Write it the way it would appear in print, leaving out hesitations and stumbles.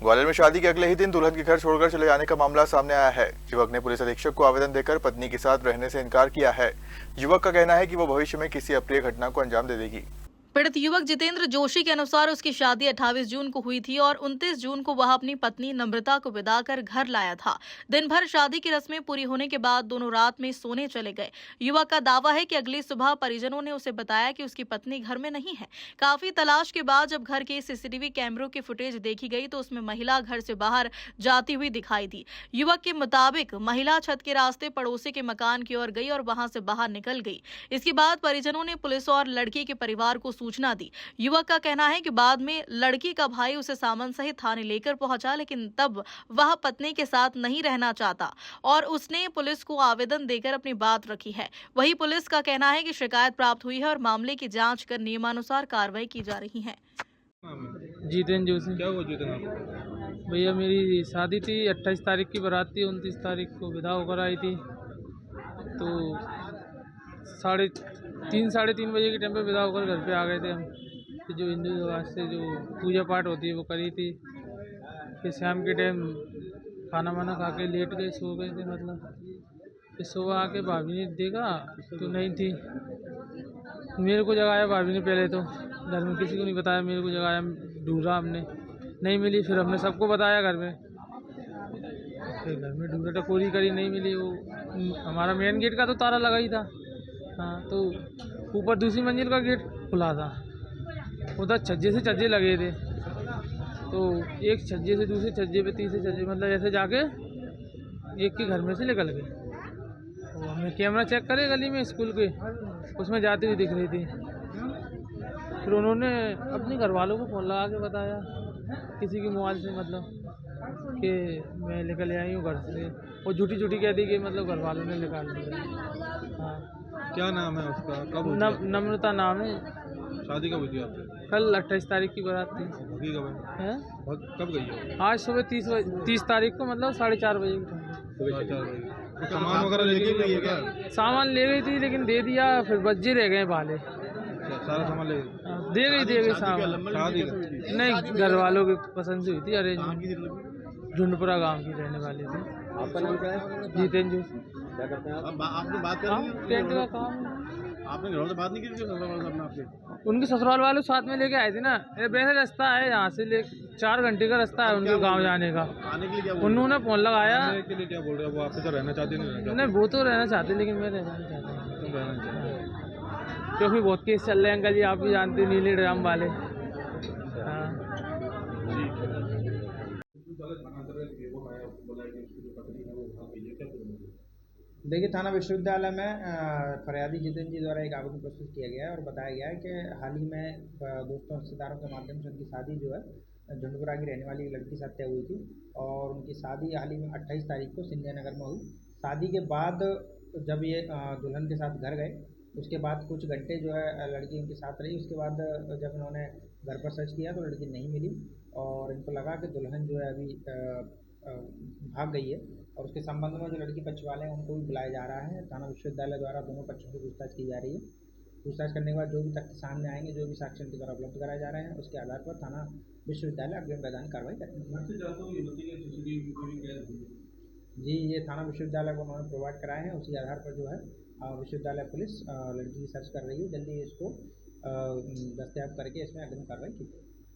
ग्वालियर में शादी के अगले ही दिन दुल्हन के घर छोड़कर चले जाने का मामला सामने आया है। युवक ने पुलिस अधीक्षक को आवेदन देकर पत्नी के साथ रहने से इनकार किया है। युवक का कहना है कि वो भविष्य में किसी अप्रिय घटना को अंजाम दे देगी। पीड़ित युवक जितेंद्र जोशी के अनुसार उसकी शादी 28 जून को हुई थी और 29 जून को वह अपनी पत्नी नम्रता को विदा कर घर लाया था। दिन भर शादी की रस्में पूरी होने के बाद दोनों रात में सोने चले गए। युवक का दावा है कि अगली सुबह परिजनों ने उसे बताया कि उसकी पत्नी घर में नहीं है। काफी तलाश के बाद जब घर के सीसीटीवी कैमरों की फुटेज देखी गई तो उसमें महिला घर से बाहर जाती हुई दिखाई दी। युवक के मुताबिक महिला छत के रास्ते पड़ोसी के मकान की ओर गई और वहां से बाहर निकल गई। इसके बाद परिजनों ने पुलिस और लड़की के परिवार को सूचना दी। युवक का कहना है कि बाद में लड़की का भाई उसे सामान सहित थाने लेकर पहुंचा, लेकिन तब वह पत्नी के साथ नहीं रहना चाहता और उसने पुलिस को आवेदन देकर अपनी बात रखी है। वहीं पुलिस का कहना है कि शिकायत प्राप्त हुई है और मामले की जांच कर नियमानुसार कार्रवाई की जा रही है। जितेंद्र जोशी। क्या हुआ जितेंद्र आपको? भैया मेरी शादी थी, 28 तारीख की बारात थी, 29 तारीख को विदा होकर आई थी। तो 3:30 बजे के टाइम पे विदा होकर घर पे आ गए थे हम। फिर जो हिंदू रिवाज से जो पूजा पाठ होती है वो करी थी। फिर शाम के टाइम खाना वाना खा के लेट गए, सो गए थे मतलब। फिर सुबह आके भाभी ने देखा तो नहीं थी। मेरे को जगाया भाभी ने, पहले तो घर में किसी को नहीं बताया, मेरे को जगाया, ढूंढा हमने, नहीं मिली। फिर हमने सबको बताया घर में, फिर घर में ढूंढा टकोरी करी, नहीं मिली। वो हमारा मेन गेट का तो ताला लगा ही था। हाँ, तो ऊपर दूसरी मंजिल का गेट खुला था, उधर छज्जे से छज्जे लगे थे। तो एक छज्जे से दूसरे छज्जे पे, तीसरे छज्जे, मतलब ऐसे जाके एक के घर में से निकल गए। तो हमने कैमरा चेक करे गली में स्कूल के, उसमें जाती हुई दिख रही थी। फिर उन्होंने अपने घर वालों को फ़ोन लगा के बताया, किसी के मोबाइल से, मतलब कि मैं निकल आई हूँ घर से। वो झूठी कह दी कि मतलब घर वालों ने निकाल दिया। हाँ। क्या नाम है उसका? कब हुई थी? नम्रता नाम है। शादी कब हुई थी आपसे? कल 28 तारीख की बारात थी। भगी कब है? हैं? कब गई है? आज सुबह 30 तारीख को, मतलब 4:30 बजे के टाइम। सुबह 4 बजे। तो सामान वगैरह लेके गई है क्या? सामान ले गई थी लेकिन दे दिया, फिर बज्जे रह गए भाले। अच्छा, सारा सामान ले गई? हाँ, दे गई सामान। शादी नहीं, घर वालों की पसंद से हुई थी, अरेंज। झुंडपुरा गांव की रहने वाली थी। आपका नाम क्या है? जितेंद्र जोशी। क्या करते हैं आप? आपने बात हाँ, कर टेंट का काम। आपने घर से बात नहीं की थी अपने आपसे? उनके ससुराल वाले साथ में लेके आए थे ना। ये वैसे रास्ता है, यहाँ से 4 घंटे का रास्ता है उनके गांव जाने का। आने के लिए क्या बोल उन्होंने फोन लगाया। रहे? के लिए क्या बोल रहे हैं? वो आपसे तो रहना चाहते नहीं? रहना चाहते? नहीं, वो तो रहना चाहते लेकिन मैं रहना नहीं चाहता, तुम रहना चाहते? क्योंकि बहुत केस चल रहे हैं अंकल जी, आप भी जानते हैं, नीले ड्राम वाले। हाँ। देखिए, थाना विश्वविद्यालय में फरियादी जितेंद्र जी द्वारा एक आवेदन प्रस्तुत किया गया है और बताया गया है कि हाल ही में दोस्तों रिश्तेदारों के माध्यम से उनकी शादी जो है झुंडपुरा की रहने वाली एक लड़की के साथ तय हुई थी और उनकी शादी हाल ही में 28 तारीख को सिंधिया नगर में हुई। शादी के बाद जब ये दुल्हन के साथ घर गए, उसके बाद कुछ घंटे जो है लड़की उनके साथ रही। उसके बाद जब उन्होंने घर पर सर्च किया तो लड़की नहीं मिली और इनको लगा कि दुल्हन जो है अभी भाग गई है और उसके संबंध में जो लड़की पक्ष वाले हैं उनको भी बुलाया जा रहा है। थाना विश्वविद्यालय द्वारा दोनों पक्षों की पूछताछ की जा रही है। पूछताछ करने के बाद जो भी तथ्य सामने आएंगे, जो भी साक्ष्य उनके द्वारा उपलब्ध कराए जा रहे हैं, उसके आधार पर थाना विश्वविद्यालय अग्रिम वैधानिक कार्रवाई करेंगे। जी, ये थाना विश्वविद्यालय को उन्होंने प्रोवाइड कराए हैं, उसी आधार पर जो है विश्वविद्यालय पुलिस लड़की की सर्च कर रही है। जल्दी इसको दस्तयाब करके इसमें अग्रिम कार्रवाई की जाएगी।